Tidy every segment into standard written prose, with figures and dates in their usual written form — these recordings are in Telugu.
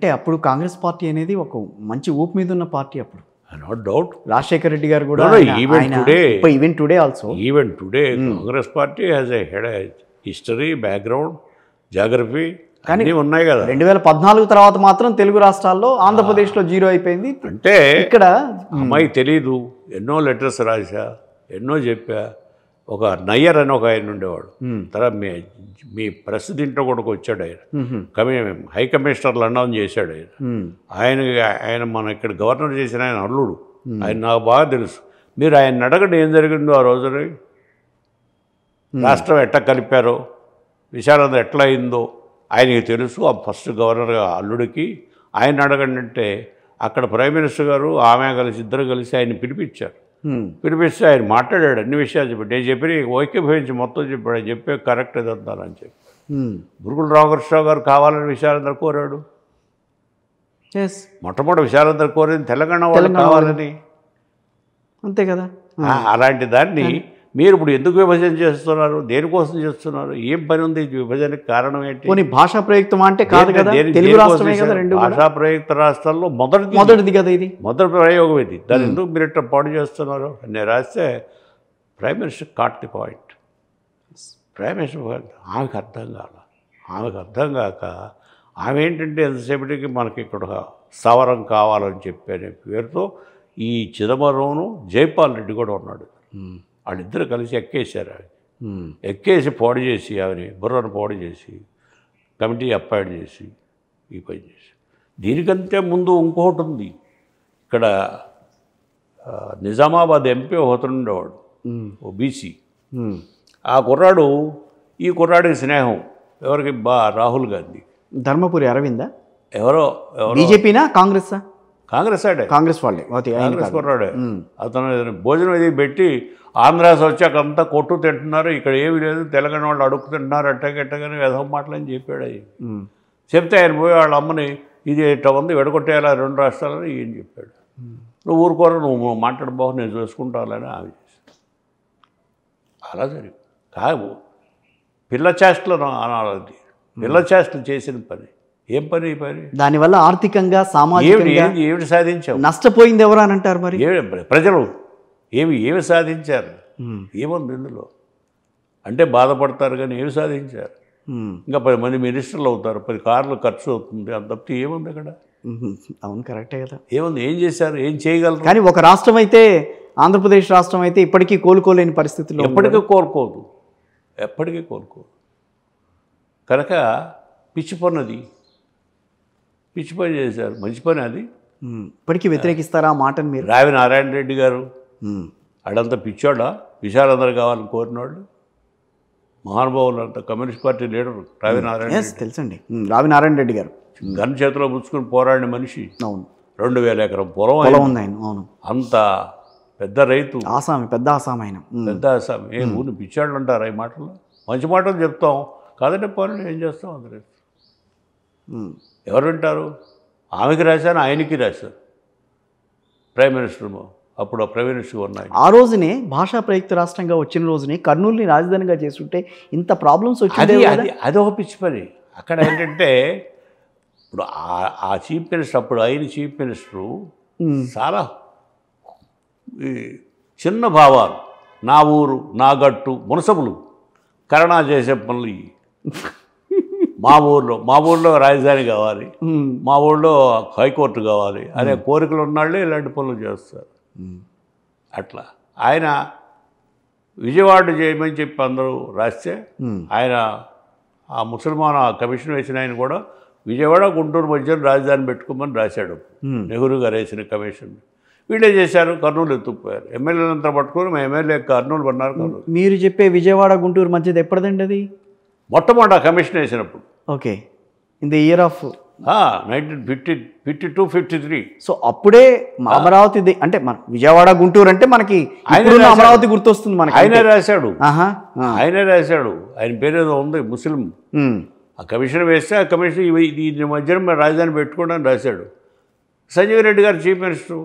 అంటే అప్పుడు కాంగ్రెస్ పార్టీ అనేది ఒక మంచి ఊపు మీద ఉన్న పార్టీ అప్పుడు. Not doubt. రాజశేఖర రెడ్డి గారు కూడా even today also Congress party has a history, background, geography అన్నీ ఉన్నాయి కదా. 2014 తర్వాత మాత్రం తెలుగు రాష్ట్రాల్లో ఆంధ్రప్రదేశ్లో జీరో అయిపోయింది. అంటే ఇక్కడ అమ్మాయి తెలీదు, ఎన్నో లెటర్స్ రాసా, ఎన్నో చెప్పా. ఒక నయ్యర్ అని ఒక ఆయన ఉండేవాడు, తర్వాత మీ ప్రెస్ దీంట్లో కూడా వచ్చాడు ఆయన, హై కమిషనర్ లండన్ చేశాడు ఆయన మన ఇక్కడ గవర్నర్ చేసిన ఆయన అల్లుడు, ఆయన నాకు బాగా తెలుసు. మీరు ఆయన అడగండి ఏం జరిగిందో ఆ రోజున, రాష్ట్రం ఎట్లా కలిపారో, విశాలంద ఎట్లా అయిందో ఆయనకి తెలుసు. ఆ ఫస్ట్ గవర్నర్ అల్లుడికి ఆయన అడగండి అంటే అక్కడ ప్రైమ్ మినిస్టర్ గారు ఆమె కలిసి ఇద్దరు కలిసి ఆయన పిలిపించారు. పిలిపిస్తే ఆయన మాట్లాడాడు, అన్ని విషయాలు చెప్పాడు. నేను చెప్పి ఓకేభవించి మొత్తం చెప్పాడు, ఆయన చెప్పే కరెక్ట్ ఇదంతానని చెప్పి. బురుగుల రామకృష్ణరావు గారు కావాలని విశాలందరూ కోరాడు. మొట్టమొదటి విశాలందరూ కోరింది తెలంగాణ వాళ్ళు కావాలని, అంతే కదా. అలాంటి దాన్ని మీరు ఇప్పుడు ఎందుకు విభజన చేస్తున్నారు, దేనికోసం చేస్తున్నారు, ఏం పని ఉంది విభజనకి కారణం ఏంటి? కొన్ని భాషా ప్రయుక్తం అంటే కాదు కదా, తెలుగు రాష్ట్రమే కదా, రెండు భాషా ప్రయుక్త రాష్ట్రాల్లో మొదటిది కదా ఇది, మొదటి ప్రయోగం ఇది. దాన్ని ఎందుకు మీరు ఇట్లా పాడు చేస్తున్నారు అని నేను రాస్తే prime minister caught the point. Prime minister ఆమెకు అర్థం కాక ఆమె ఏంటంటే ఎంతసేపటికి మనకి ఇక్కడ స్థావరం కావాలని చెప్పనే పేరుతో ఈ చిదంబరంను జైపాల్ రెడ్డి కూడా ఉన్నాడు, వాళ్ళిద్దరు కలిసి ఎక్కేసారు. ఎక్కేసి పాడు చేసి ఆమెని బుర్రను పాడు చేసి కమిటీ అపాయింట్ చేసి ఈ పని చేసి. దీనికంటే ముందు ఇంకొకటి ఉంది. ఇక్కడ నిజామాబాద్ ఎంపీ ఒకతను ఉండేవాడు, ఓబీసీ. ఆ కుర్రాడు ఈ కుర్రాడికి స్నేహం ఎవరికి రాహుల్ గాంధీ. ధర్మపురి అరవిందా ఎవరో బీజేపీనా కాంగ్రెస్? కాంగ్రెస్ ఆడే, కాంగ్రెస్ వాళ్ళే, కాంగ్రెస్ కుర్రాడే. అతను భోజనం ఇది పెట్టి ఆంధ్రాస్ వచ్చాక అంతా కొట్టు తింటున్నారు, ఇక్కడ ఏమి లేదు, తెలంగాణ వాళ్ళు అడుగు తింటున్నారు, ఎట్టగని వ్యధం మాటలని చెప్పాడు. అవి చెప్తే ఆయన పోయి వాళ్ళ అమ్మని ఇది ఇట్లా ఉంది విడగొట్టేయాలా రెండు రాష్ట్రాలని ఏం చెప్పాడు. నువ్వు ఊరుకోరు, నువ్వు మాట్లాడబోవు, నేను చూసుకుంటానని ఆమె చేశాను. అలా జరిగింది కాదు. పిల్ల చేష్టలు అనాలి, పిల్ల చేష్టలు చేసిన పని. ఏం పని ఈ పని? దానివల్ల ఆర్థికంగా సామాజికంగా ఏమిటి సాధించావు? నష్టపోయింది ఎవరు అని అంటారు మరి ప్రజలు. ఏమి సాధించారు? ఏముంది ఇందులో అంటే బాధపడతారు కానీ ఏమి సాధించారు? ఇంకా 10 మంది మినిస్టర్లు అవుతారు, 10 కార్లు ఖర్చు అవుతుంది, అంత తప్పితే ఏముంది అక్కడ? అవును, కరెక్టే కదా. ఏముంది? ఏం చేశారు? ఏం చేయగలరు? కానీ ఒక రాష్ట్రం అయితే, ఆంధ్రప్రదేశ్ రాష్ట్రం అయితే ఇప్పటికీ కోలుకోలేని పరిస్థితుల్లో, ఎప్పటికీ కోలుకోదు కనుక పిచ్చి పని చేశారు. మంచి పని అది. ఇప్పటికీ వ్యతిరేకిస్తారా ఆ మాటను మీరు? రావి నారాయణ రెడ్డి గారు ఆడంతా పిచ్చోడా, విశాలందరూ కావాలని కోరినవాళ్ళు మహానుభావులు అంతా. కమ్యూనిస్ట్ పార్టీ లీడర్ రావి నారాయణ రెడ్డి తెలుసండి. రావి నారాయణ రెడ్డి గారు గన్ చేతిలో పుచ్చుకుని పోరాడిన మనిషి. అవును, 2000 ఎకరం పొలం ఉంది ఆయన. అవును, అంత పెద్ద రైతు, ఆసామి, పెద్ద ఆసామి ఆయన, పెద్ద ఆసామి. ఏ ఊరిని పిచ్చాళ్ళు అంటారు ఈ మాటల్లో? మంచి మాటలు చెప్తాం కాదంటే పనులు ఏం చేస్తాం అందరూ. ఎవరు వింటారు? ఆమెకి రాశాను, ఆయనకి రాశారు. ప్రైమ్ మినిస్టర్ అప్పుడు ప్రైమ్ మినిస్టర్ ఉన్నాయి. ఆ రోజునే భాషా ప్రయుక్త రాష్ట్రంగా వచ్చిన రోజునే కర్నూలుని రాజధానిగా చేస్తుంటే ఇంత ప్రాబ్లమ్స్ వచ్చింది. అది ఒక పిచ్చి పని. అక్కడ ఏంటంటే ఇప్పుడు ఆ చీఫ్ మినిస్టర్, అప్పుడు ఆయన చీఫ్ మినిస్టరు చాలా చిన్న భావాలు, నా ఊరు, నా గట్టు, మునసబులు కరుణా చేసే పనులు. మా ఊళ్ళో రాజధాని కావాలి, మా ఊళ్ళో హైకోర్టు కావాలి అనే కోరికలు ఉన్నాళ్ళే ఇలాంటి పనులు చేస్తారు. అట్లా ఆయన విజయవాడ చేయమని చెప్పి అందరూ రాస్తే, ఆయన ఆ ముసల్మాన్ కమిషన్ వేసిన ఆయన కూడా విజయవాడ గుంటూరు మధ్యలో రాజధాని పెట్టుకోమని రాశాడు. నెహ్రూ గారు వేసిన కమిషన్. వీళ్ళే చేశారు, కర్నూలు ఎత్తుకుపోయారు. ఎమ్మెల్యేలంతా పట్టుకొని మా ఎమ్మెల్యే కర్నూలు పన్నారు. మీరు చెప్పే విజయవాడ గుంటూరు మధ్యది ఎప్పటిదండి అది? మొట్టమొదటి కమిషన్ వేసినప్పుడు. Okay, in the year of 1952-53. So అప్పుడే అమరావతి అంటే మన విజయవాడ గుంటూరు అంటే మనకి అమరావతి గుర్తొస్తుంది మనకి. ఆయనే రాశాడు. ఆయన పేరేదో ఉంది ముస్లిం. ఆ కమిషన్ వేస్తే ఆ కమిషన్ ఈ మధ్యన రాజధాని పెట్టుకోండి అని రాశాడు. సంజీవ్ రెడ్డి గారు chief minister,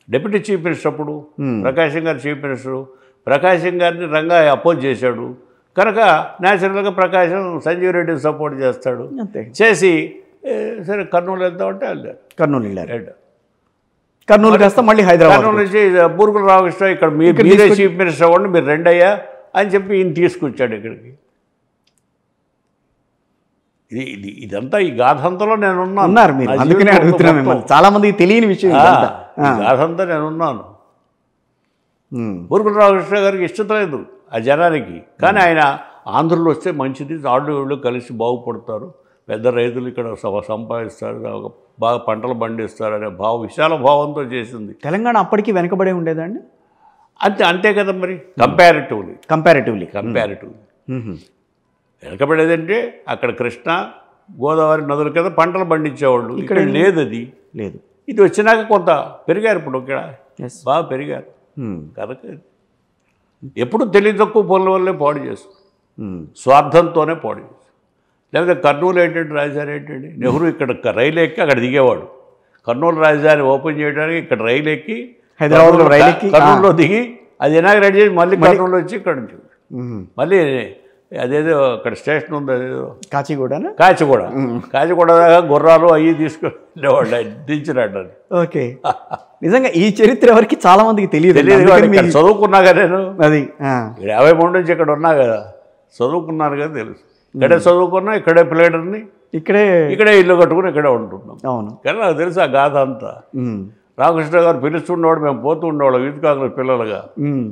deputy chief minister అప్పుడు ప్రకాశం గారు చీఫ్ మినిస్టరు. ప్రకాశం గారిని రంగా అపోజ్ చేశాడు కనుక న్యాచురల్గా ప్రకాశం సంజీవ్ రెడ్డిని సపోర్ట్ చేస్తాడు. చేసి సరే కర్నూలు వెళ్తామంటే వెళ్ళారు. కర్నూలు వెళ్ళారు. కర్నూలు కాస్త మళ్ళీ హైదరాబాద్ కర్నూలు నుంచి బూరుగుల రామకృష్ణ ఇక్కడ మీరే చీఫ్ మినిస్టర్ అవ్వండి, మీరు రెండయ్యా అని చెప్పి ఈయన తీసుకొచ్చాడు ఇక్కడికి. ఇదంతా ఈ గాథంతలో నేను ఉన్నారు మీరు, అందుకనే అడుగుతున్నాను మిమ్మల్ని. చాలా మందికి తెలియని విషయం ఈ గాథంతా నేను ఉన్నాను. బూరుగుల రామకృష్ణ గారికి ఇష్టం లేదు ఆ జనానికి, కానీ ఆయన ఆంధ్రులు వస్తే మంచిది, వాళ్ళు కలిసి బాగుపడతారు, పెద్ద రైతులు ఇక్కడ సంపాదిస్తారు, బాగా పంటలు పండిస్తారు అనే విశాల భావంతో చేసింది. తెలంగాణ అప్పటికి వెనకబడే ఉండేదండి. అంతే కదా మరి. కంపారిటివ్లీ వెనకబడేదంటే అక్కడ కృష్ణ గోదావరి నదుల కింద పంటలు పండించేవాళ్ళు, ఇక్కడ లేదు, అది లేదు. ఇది వచ్చినాక కొంత పెరిగారు, ఇప్పుడు ఇక్కడ బాగా పెరిగారు కనుక ఎప్పుడు తెలివి తక్కువ పనుల వల్లే పాడు చేస్తారు, స్వార్థంతోనే పాడు చేస్తారు. లేకపోతే కర్నూలు ఏంటంటే రాజధాని ఏంటండి, నెహ్రూ ఇక్కడ రైలు ఎక్కి అక్కడ దిగేవాడు. కర్నూలు రాజధాని ఓపెన్ చేయడానికి ఇక్కడ రైలు ఎక్కి హైదరాబాద్లో రైలు ఎక్కి కర్నూలులో దిగి అది ఇనాగ్రేట్ చేసి మళ్ళీ కర్నూలు వచ్చి ఇక్కడ నుంచి మళ్ళీ అదేదో అక్కడ స్టేషన్ ఉంది, అదేదో కాచిగూడ దాకా గుర్రాలు అవి తీసుకొని వెళ్ళేవాళ్ళు, దించినట్టు. ఓకే, నిజంగా ఈ చరిత్ర ఎవరికి చాలా మందికి తెలియదు. చదువుకున్నా కదా నేను, అది 53 నుంచి ఇక్కడ ఉన్నా కదా, చదువుకున్నాను కదా తెలుసు. ఇక్కడే చదువుకున్నా, ఇక్కడే ప్లేడర్ని, ఇక్కడే ఇల్లు కట్టుకుని ఇక్కడే ఉంటున్నాం. అవును, కానీ నాకు తెలుసు ఆ గాథ అంతా. రామకృష్ణ గారు పిలుస్తుండేవాడు, మేము పోతూ ఉండేవాళ్ళం యూత్ కాంగ్రెస్ పిల్లలుగా.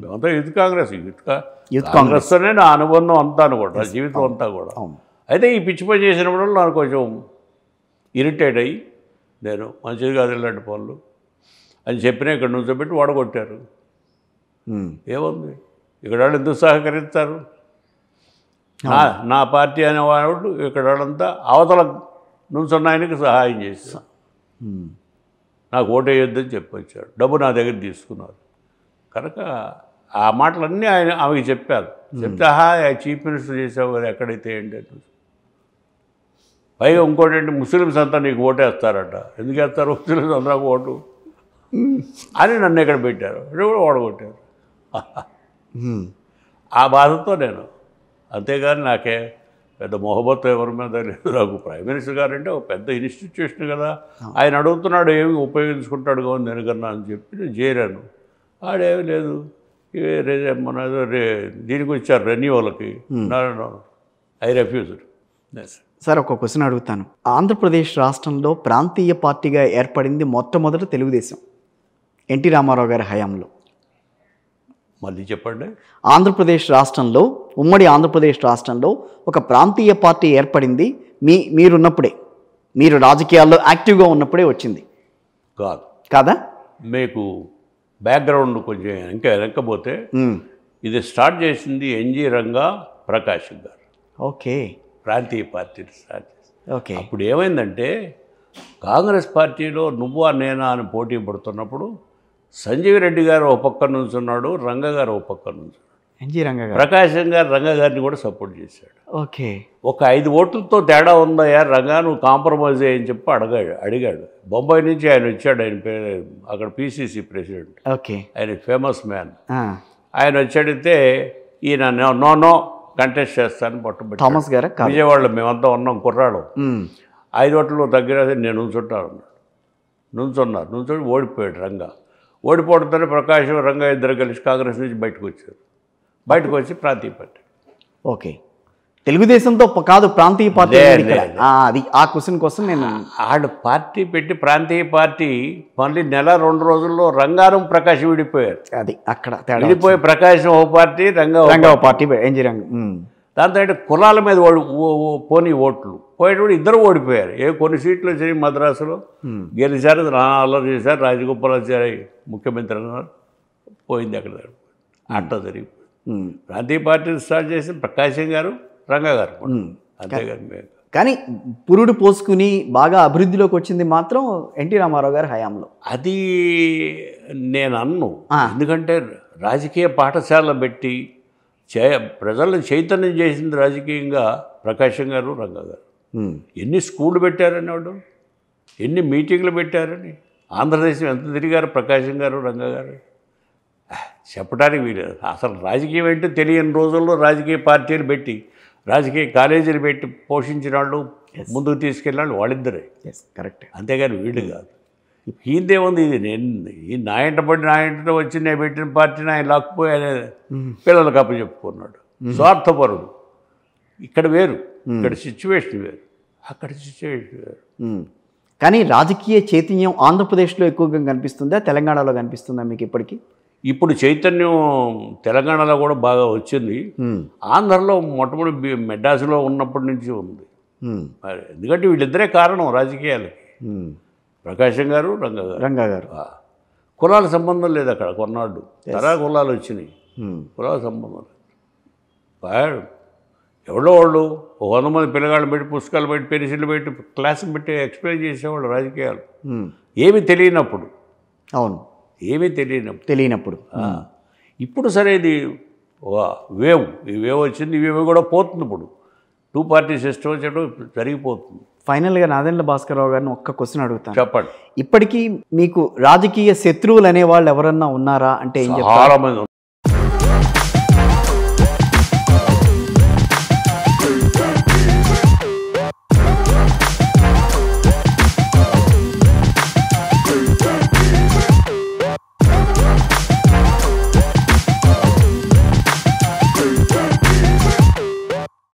మేమంతా యూత్ కాంగ్రెస్తోనే నా అనుబంధం అంతా కూడా, నా జీవితం అంతా కూడా. అయితే ఈ పిచ్చి పని చేసినప్పుడు నాకు కొంచెం ఇరిటేట్ అయ్యి, నేను మంచిది కాదు ఇలాంటి పనులు అని చెప్పినా ఇక్కడ నుంచి పెట్టి వాడగొట్టారు. ఏముంది, ఇక్కడ వాళ్ళు ఎందుకు సహకరిస్తారు? నా పార్టీ అనేవాడు ఇక్కడ వాళ్ళంతా అవతల నుంచున్న ఆయనకి సహాయం చేశారు, నాకు ఓటేయొద్దని చెప్పొచ్చాడు, డబ్బు నా దగ్గర తీసుకున్నారు. కనుక ఆ మాటలన్నీ ఆమెకి చెప్పారు. చెప్తే చీఫ్ మినిస్టర్ చేసావు కదా, ఎక్కడైతే ఏంటి అంటే. పైగా ఇంకోటి ఏంటి, ముస్లిమ్స్ అంతా నీకు ఓటేస్తారట. ఎందుకు వేస్తారు ముస్లిమ్స్ అందరికి ఓటు అని నన్ను ఇక్కడ పెట్టారు, కూడా ఓడగొట్టారు. ఆ బాధతో నేను, అంతేగాని నాకే పెద్ద మొహబత్ ఎవరి మీద లేదు. నాకు ప్రైమ్ మినిస్టర్ గారు అంటే ఒక పెద్ద ఇన్స్టిట్యూషన్ కదా, ఆయన అడుగుతున్నాడు ఏమి ఉపయోగించుకుంటాడు కాదు నేనుకన్నా అని చెప్పి నేను చేరాను. ఆడేమీ లేదు, మన దీనికి వచ్చారు రెన్యూవల్కి, ఐ రెఫ్యూజ్డ్. సార్ ఒక క్వశ్చన్ అడుగుతాను. ఆంధ్రప్రదేశ్ రాష్ట్రంలో ప్రాంతీయ పార్టీగా ఏర్పడింది మొట్టమొదట తెలుగుదేశం ఎన్టీ రామారావు గారి హయాంలో. మళ్ళీ చెప్పండి. ఆంధ్రప్రదేశ్ రాష్ట్రంలో, ఉమ్మడి ఆంధ్రప్రదేశ్ రాష్ట్రంలో ఒక ప్రాంతీయ పార్టీ ఏర్పడింది మీరున్నప్పుడే, మీరు రాజకీయాల్లో యాక్టివ్గా ఉన్నప్పుడే వచ్చింది కాదా? మీకు బ్యాక్గ్రౌండ్ కొంచెం ఇంకా వెనక్కపోతే, ఇది స్టార్ట్ చేసింది ఎన్జి రంగా ప్రకాశం గారు. ఓకే, ప్రాంతీయ పార్టీని స్టార్ట్ చేసి. ఓకే, అప్పుడు ఏమైందంటే కాంగ్రెస్ పార్టీలో నువ్వా నేనా అని పోటీ పడుతున్నప్పుడు సంజీవ్ రెడ్డి గారు ఒక పక్క నుంచున్నాడు, రంగ గారు ఒక పక్క నుంచున్నాడు. ఎన్జి రంగ గారు, ప్రకాశం గారు రంగ గారిని కూడా సపోర్ట్ చేశాడు. ఓకే, ఒక 5 ఓట్లతో తేడా ఉందయ్యా రంగా, నువ్వు కాంప్రమైజ్ అయ్యని చెప్పి అడిగాడు. బొంబాయి నుంచి ఆయన వచ్చాడు, ఆయన పేరు అక్కడ పిసిసి ప్రెసిడెంట్. ఓకే, ఆయన ఫేమస్ మ్యాన్. ఆయన వచ్చాడితే ఈయన నో కంటెస్ట్ చేస్తాను పట్టుబట్టి. థామస్ గారు విజయవాడలో మేమంతా ఉన్నాం కుర్రాడు. 5 ఓట్లలో దగ్గర నేను నుంచున్నారు ఓడిపోయాడు రంగా. ఓడిపోవడంతోనే ప్రకాశం రంగా ఇద్దరు కలిసి కాంగ్రెస్ నుంచి బయటకు వచ్చారు. బయటకు వచ్చి ప్రాంతీయ పార్టీ. ఓకే, తెలుగుదేశంతో కాదు ప్రాంతీయ పార్టీ. అది ఆ క్వశ్చన్ కోసం నేను ఆడు పార్టీ పెట్టి ప్రాంతీయ పార్టీ మళ్ళీ 1-2 రోజుల్లో రంగారం ప్రకాశం విడిపోయారు. అది అక్కడ విడిపోయి ప్రకాశం ఓ పార్టీ, రంగా పార్టీ, ఎన్జి రంగ. దాంతో అంటే కులాల మీద పోనీ ఓట్లు పోయేటప్పుడు ఇద్దరు ఓడిపోయారు. కొన్ని సీట్లు వచ్చాయి మద్రాసులో, గెలిచారు, అల్లరి చేశారు, రాజగోపాలాచారి ముఖ్యమంత్రి అన్నారు, పోయింది అక్కడ. అట్లా జరిగిపోయింది. ప్రాంతీయ పార్టీని స్టార్ట్ చేసి ప్రకాశం గారు, రంగా గారు, అంతేగాని. కానీ పురుడు పోసుకుని బాగా అభివృద్ధిలోకి వచ్చింది మాత్రం ఎన్టీ రామారావు గారి హయాంలో. అది నేను అన్ను, ఎందుకంటే రాజకీయ పాఠశాల పెట్టి ప్రజలను చైతన్యం చేసింది రాజకీయంగా ప్రకాశం గారు, రంగా గారు. ఎన్ని స్కూళ్ళు పెట్టారని వాడు, ఎన్ని మీటింగ్లు పెట్టారని, ఆంధ్రదేశం ఎంత తిరిగారు ప్రకాశం గారు, రంగా గారు, చెప్పడానికి వీలేదు. అసలు రాజకీయం ఏంటో తెలియని రోజుల్లో రాజకీయ పార్టీలు పెట్టి రాజకీయ కాలేజీలు పెట్టి పోషించిన వాళ్ళు ముందుకు తీసుకెళ్ళాలి వాళ్ళిద్దరే, కరెక్ట్. అంతేగాని వీళ్ళు కాదు. ఈయనదేముంది, ఇది నేను నా ఇంటతో వచ్చి నేను పెట్టిన పార్టీని ఆయన లాక్కుపోయి ఆయన పిల్లలకు అప్పచెప్పుకున్నాడు. స్వార్థపరుడు. ఇక్కడ వేరు, ఇక్కడ సిచ్యువేషన్ వేరు, అక్కడ సిచ్యువేషన్ వేరు. కానీ రాజకీయ చైతన్యం ఆంధ్రప్రదేశ్లో ఎక్కువగా కనిపిస్తుందా, తెలంగాణలో కనిపిస్తుందా మీకు ఇప్పటికీ? ఇప్పుడు చైతన్యం తెలంగాణలో కూడా బాగా వచ్చింది. ఆంధ్రలో మొట్టమొదటి మెడ్రాసులో ఉన్నప్పటి నుంచి ఉంది. మరి ఎందుకంటే వీళ్ళిద్దరే కారణం రాజకీయాలకి, ప్రకాశం గారు, రంగా గారు. కులాల సంబంధం లేదు అక్కడ. కొన్నాళ్ళు కులాలు వచ్చినాయి, కులాల సంబంధం లేదు. ఎవరో వాళ్ళు 100 మంది పిల్లగాళ్ళు పెట్టి, పుస్తకాలు పెట్టి, పెన్సిళ్ళు పెట్టి, క్లాసులు పెట్టి ఎక్స్ప్లెయిన్ చేసేవాళ్ళు రాజకీయాలు. ఏమీ తెలియనప్పుడు. అవును, ఏమీ తెలియనప్పుడు. ఇప్పుడు సరే ఇది వేవ్, ఈ వేవ్ వచ్చింది, ఈ వేవ్ కూడా పోతుంది. ఇప్పుడు 2 పార్టీ సిస్టమ్ వచ్చేటప్పుడు జరిగిపోతుంది. ఫైనల్గా నాదెండ్ల భాస్కరరావు గారిని ఒక్క క్వశ్చన్ అడుగుతాను. చెప్పండి. ఇప్పటికీ మీకు రాజకీయ శత్రువులు అనేవాళ్ళు ఎవరన్నా ఉన్నారా అంటే ఏం చెప్తారు? చాలా మంది